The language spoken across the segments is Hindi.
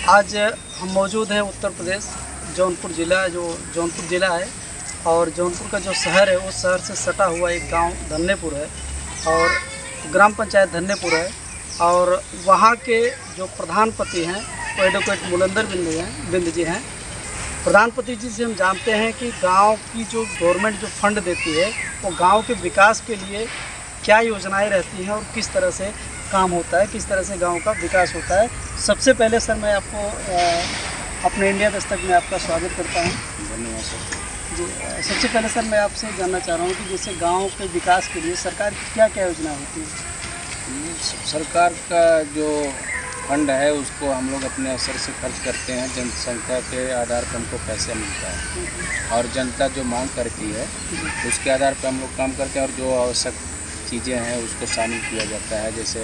आज हम मौजूद हैं उत्तर प्रदेश जौनपुर ज़िला, जो जौनपुर ज़िला है और जौनपुर का जो शहर है उस शहर से सटा हुआ एक गांव धन्यपुर है और ग्राम पंचायत धन्यपुर है। और वहां के जो प्रधानपति हैं वो एडवोकेट मुलंदर बिंद जी हैं। प्रधानपति जी से हम जानते हैं कि गांव की जो गवर्नमेंट जो फंड देती है वो गांव के विकास के लिए क्या योजनाएं रहती हैं और किस तरह से काम होता है, किस तरह से गांव का विकास होता है। सबसे पहले सर मैं आपको अपने इंडिया दस्तक में आपका स्वागत करता हूं। धन्यवाद सर जी, सबसे पहले सर मैं आपसे जानना चाह रहा हूं कि जैसे गांव के विकास के लिए सरकार की क्या क्या योजना होती है? सरकार का जो फंड है उसको हम लोग अपने असर से खर्च करते हैं। जनसंख्या के आधार पर हमको पैसा मिलता है और जनता जो मांग करती है उसके आधार पर हम लोग काम करते हैं और जो आवश्यक चीज़ें हैं उसको शामिल किया जाता है। जैसे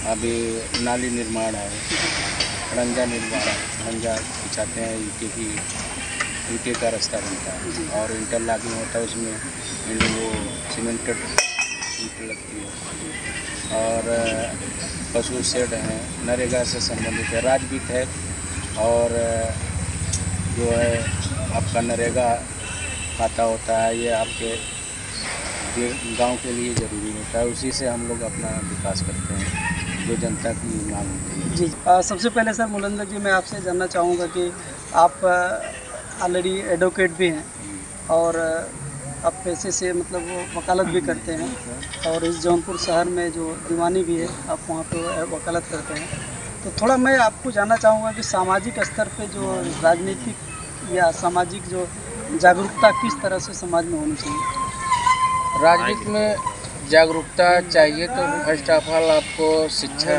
अभी नाली निर्माण है, रंजा निर्माण है, रंजा बिछाते हैं, ईंटे का रास्ता बनता है और इंटरलॉकिंग होता है, उसमें वो सीमेंटेड ईंट लगती है। और पशु शेड हैं, नरेगा से संबंधित है, राजवीत है और जो है आपका नरेगा खाता होता है, ये आपके गांव के लिए ज़रूरी होता है। उसी से हम लोग अपना विकास करते हैं जो जनता की मांग होती है। जी, सबसे पहले सर मुलंदर जी मैं आपसे जानना चाहूँगा कि आप ऑलरेडी एडवोकेट भी हैं और आप पैसे से मतलब वो वकालत भी करते हैं और इस जौनपुर शहर में जो दीवानी भी है आप वहाँ पे वकालत करते हैं। तो थोड़ा मैं आपको जानना चाहूँगा कि सामाजिक स्तर पे जो राजनीतिक या सामाजिक जो जागरूकता किस तरह से समाज में होनी चाहिए? राजनीति में जागरूकता चाहिए तो फर्स्ट ऑफ ऑल आपको शिक्षा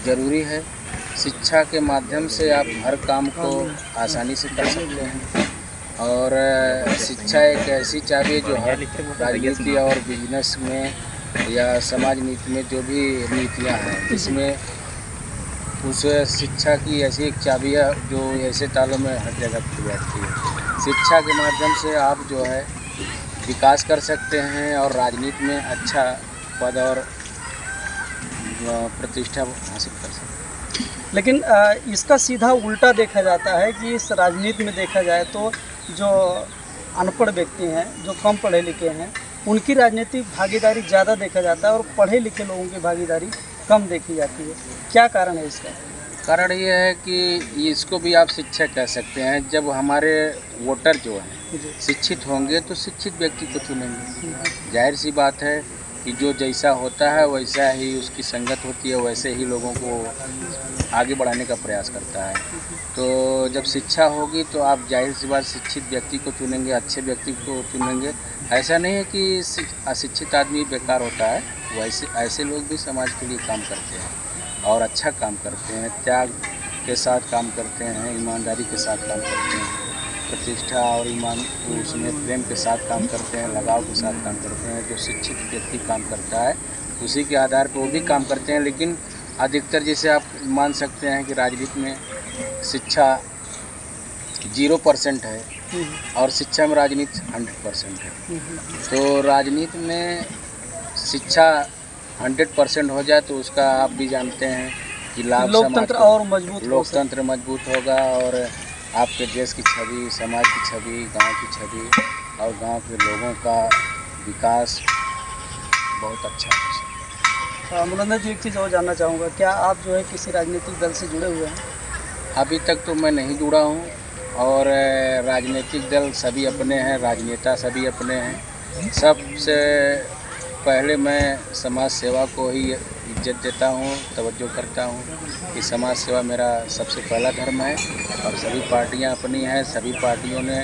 ज़रूरी है। शिक्षा के माध्यम से आप हर काम को आसानी से कर सकते हैं और शिक्षा एक ऐसी चाबी है जो हर राजनीति और बिजनेस में या समाज नीति में जो भी नीतियाँ हैं इसमें उस शिक्षा की ऐसी एक चाबी है जो ऐसे तालों में हर जगह खुल जाती है। शिक्षा के माध्यम से आप जो है विकास कर सकते हैं और राजनीति में अच्छा पद और प्रतिष्ठा हासिल कर सकते हैं। लेकिन इसका सीधा उल्टा देखा जाता है कि इस राजनीति में देखा जाए तो जो अनपढ़ व्यक्ति हैं, जो कम पढ़े लिखे हैं, उनकी राजनीतिक भागीदारी ज़्यादा देखा जाता है और पढ़े लिखे लोगों की भागीदारी कम देखी जाती है। क्या कारण है इसका? कारण ये है कि इसको भी आप शिक्षा कह सकते हैं। जब हमारे वोटर जो हैं शिक्षित होंगे तो शिक्षित व्यक्ति को चुनेंगे। जाहिर सी बात है कि जो जैसा होता है वैसा ही उसकी संगत होती है, वैसे ही लोगों को आगे बढ़ाने का प्रयास करता है। तो जब शिक्षा होगी तो आप जाहिर सी बात शिक्षित व्यक्ति को चुनेंगे, अच्छे व्यक्ति को चुनेंगे। ऐसा नहीं है कि अशिक्षित आदमी बेकार होता है, वैसे ऐसे लोग भी समाज के लिए काम करते हैं और अच्छा काम करते हैं, त्याग के साथ काम करते हैं, ईमानदारी के साथ काम करते हैं, प्रतिष्ठा और ईमान उसमें प्रेम के साथ काम करते हैं, लगाव के साथ काम करते हैं। जो शिक्षित व्यक्ति काम करता है उसी के आधार पर वो भी काम करते हैं। लेकिन अधिकतर जैसे आप मान सकते हैं कि राजनीति में शिक्षा 0% है और शिक्षा में राजनीति 100% है। तो राजनीति में शिक्षा 100% हो जाए तो उसका आप भी जानते हैं कि लाभ लोकतंत्र और मजबूत लोकतंत्र मजबूत होगा और आपके देश की छवि, समाज की छवि, गांव की छवि और गांव के लोगों का विकास बहुत अच्छा हो। मुलंदर जी एक चीज़ और जानना चाहूँगा, क्या आप जो है किसी राजनीतिक दल से जुड़े हुए हैं? अभी तक तो मैं नहीं जुड़ा हूँ और राजनीतिक दल सभी अपने हैं, राजनेता सभी अपने हैं। सबसे पहले मैं समाज सेवा को ही इज्जत देता हूँ, तवज्जो करता हूँ कि समाज सेवा मेरा सबसे पहला धर्म है और सभी पार्टियाँ अपनी हैं। सभी पार्टियों ने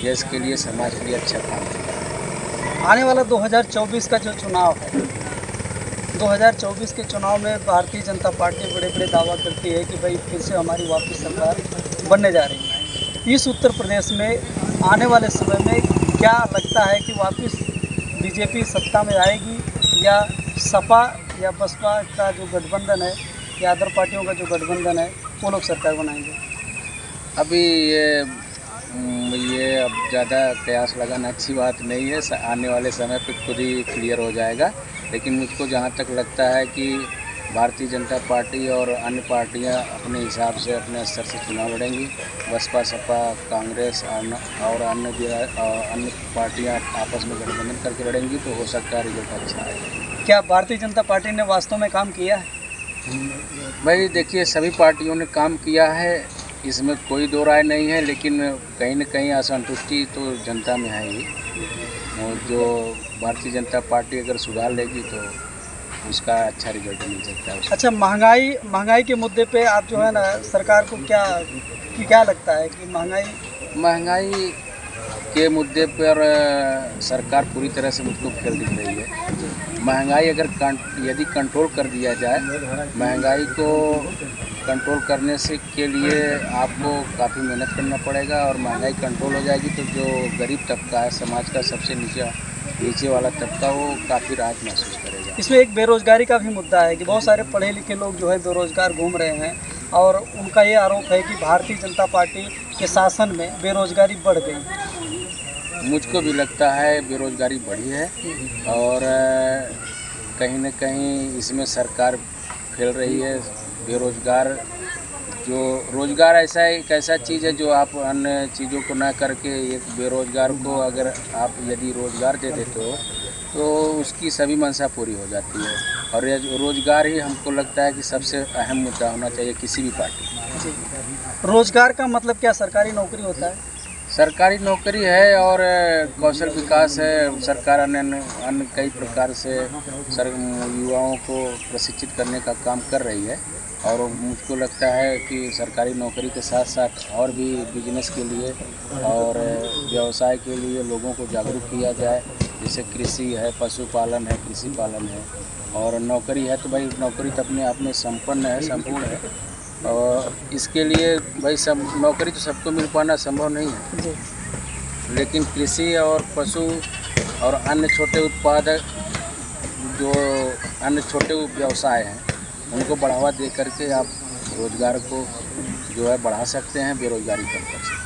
देश के लिए, समाज के लिए अच्छा काम किया है। आने वाला 2024 का जो चुनाव है, 2024 के चुनाव में भारतीय जनता पार्टी बड़े बड़े दावा करती है कि भाई फिर से हमारी वापस सरकार बनने जा रही है। इस उत्तर प्रदेश में आने वाले समय में क्या लगता है कि वापस बीजेपी सत्ता में आएगी या सपा या बसपा का जो गठबंधन है या अदर पार्टियों का जो गठबंधन है वो लोग सरकार बनाएंगे? अभी ये अब ज़्यादा कयास लगाना अच्छी बात नहीं है। आने वाले समय पे खुद ही क्लियर हो जाएगा। लेकिन मुझको जहाँ तक लगता है कि भारतीय जनता पार्टी और अन्य पार्टियां अपने हिसाब से अपने स्तर से चुनाव लड़ेंगी। बसपा, सपा, कांग्रेस और अन्य पार्टियां आपस में गठबंधन करके लड़ेंगी, तो हो सकता है रिजल्ट अच्छा आए। क्या भारतीय जनता पार्टी ने वास्तव में काम किया है? भाई देखिए, सभी पार्टियों ने काम किया है, इसमें कोई दो राय नहीं है, लेकिन कहीं न कहीं असंतुष्टि तो जनता में है ही। और जो भारतीय जनता पार्टी अगर सुधार लेगी तो उसका अच्छा रिजल्ट मिल सकता है। अच्छा, महंगाई के मुद्दे पे आप जो है ना, सरकार को क्या लगता है कि महंगाई के मुद्दे पर सरकार पूरी तरह से मुझको फेल दिख रही है। महंगाई अगर यदि कंट्रोल कर दिया जाए, महंगाई को कंट्रोल करने से के लिए आपको काफ़ी मेहनत करना पड़ेगा, और महंगाई कंट्रोल हो जाएगी तो जो गरीब तबका है, समाज का सबसे नीचे वाला तबका, वो काफ़ी राहत महसूस करेगा। इसमें एक बेरोजगारी का भी मुद्दा है कि बहुत सारे पढ़े लिखे लोग जो है बेरोजगार घूम रहे हैं, और उनका ये आरोप है कि भारतीय जनता पार्टी के शासन में बेरोजगारी बढ़ गई। मुझको भी लगता है बेरोजगारी बढ़ी है, और कहीं न कहीं इसमें सरकार खेल रही है। रोज़गार एक ऐसा चीज़ है जो आप अन्य चीज़ों को ना करके एक बेरोज़गार को अगर आप यदि रोज़गार दे देते हो तो उसकी सभी मंशा पूरी हो जाती है। और ये रोज़गार ही हमको लगता है कि सबसे अहम मुद्दा होना चाहिए किसी भी पार्टी में। रोजगार का मतलब क्या सरकारी नौकरी होता है? सरकारी नौकरी है, और कौशल विकास है। सरकार अन्य कई प्रकार से युवाओं को प्रशिक्षित करने का काम कर रही है, और मुझको लगता है कि सरकारी नौकरी के साथ साथ और भी बिजनेस के लिए और व्यवसाय के लिए लोगों को जागरूक किया जाए। जैसे कृषि है, पशुपालन है, कृषि पालन है, और नौकरी है तो भाई नौकरी तो अपने आप में संपूर्ण है। और इसके लिए भाई सब नौकरी तो सबको मिल पाना संभव नहीं है, लेकिन कृषि और पशु और अन्य छोटे व्यवसाय हैं, उनको बढ़ावा दे करके आप रोज़गार को जो है बढ़ा सकते हैं, बेरोज़गारी कम कर सकते हैं।